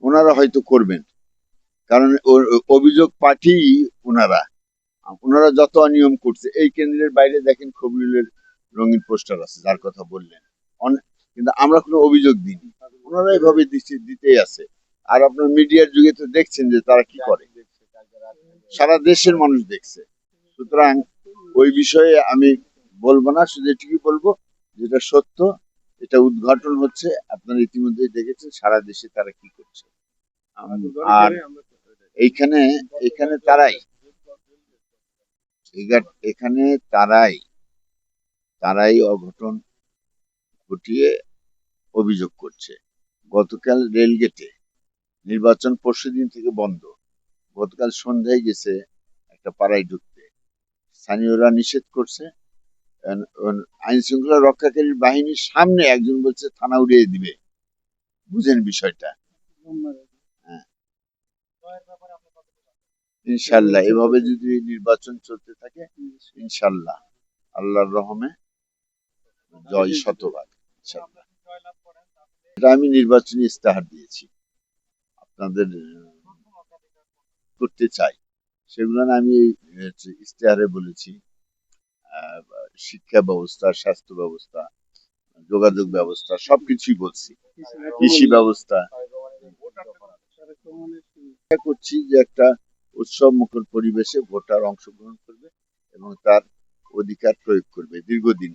ওনারা হয়তো করবেন, কারণ অভিযোগ পার্টি ওনারা ওনারা যত অনিয়ম করছে। এই কেন্দ্রের বাইরে দেখেন খবিরুলের রঙিন পোস্টার আছে যার কথা বললেন, কিন্তু আমরা কোনো অভিযোগ দিইনি, ওনারা এভাবে দিতেই আছে। আর আপনার মিডিয়ার যুগে তো দেখছেন যে তারা কি করে, সারা দেশের মানুষ দেখছে। সুতরাং ওই বিষয়ে আমি বলবো না, শুধু এটুকুই বলবো যেটা সত্য, এটা উদ্ঘাটন হচ্ছে, আপনারা ইতিমধ্যেই দেখেছেন সারা দেশে তারা কি করছে। আর এইখানে এখানে তারাই এখানে তারাই তারাই অঘটন ঘটিয়ে অভিযোগ করছে। গতকাল রেলগেটে নির্বাচন পরশুদিন থেকে বন্ধ, গতকাল সন্ধ্যায় গেছে একটা পাড়ায় ঢুকতে, স্থানীয়রা নিষেধ করছে। আইন শৃঙ্খলা রক্ষাকারী বাহিনীর সামনে একজন বলছে থানা উড়িয়ে দিবে। বুঝেন বিষয়টা? হ্যাঁ, ইনশাল্লাহ এভাবে যদি নির্বাচন চলতে থাকে, ইনশাল্লাহ আল্লাহর রহমে জয় শতভাগ ইনশাল্লাহ। এটা আমি নির্বাচনী ইস্তেহার দিয়েছি, আপনাদের করতে চাই সেগুলো আমি ইস্তেহারে বলেছি। শিক্ষা ব্যবস্থা, স্বাস্থ্য ব্যবস্থা, যোগাযোগ ব্যবস্থা সবকিছুই বলছি, কৃষি ব্যবস্থা করছি যে একটা উৎসব মুখর পরিবেশে ভোটার অংশগ্রহণ করবে এবং তার অধিকার প্রয়োগ করবে দীর্ঘদিন।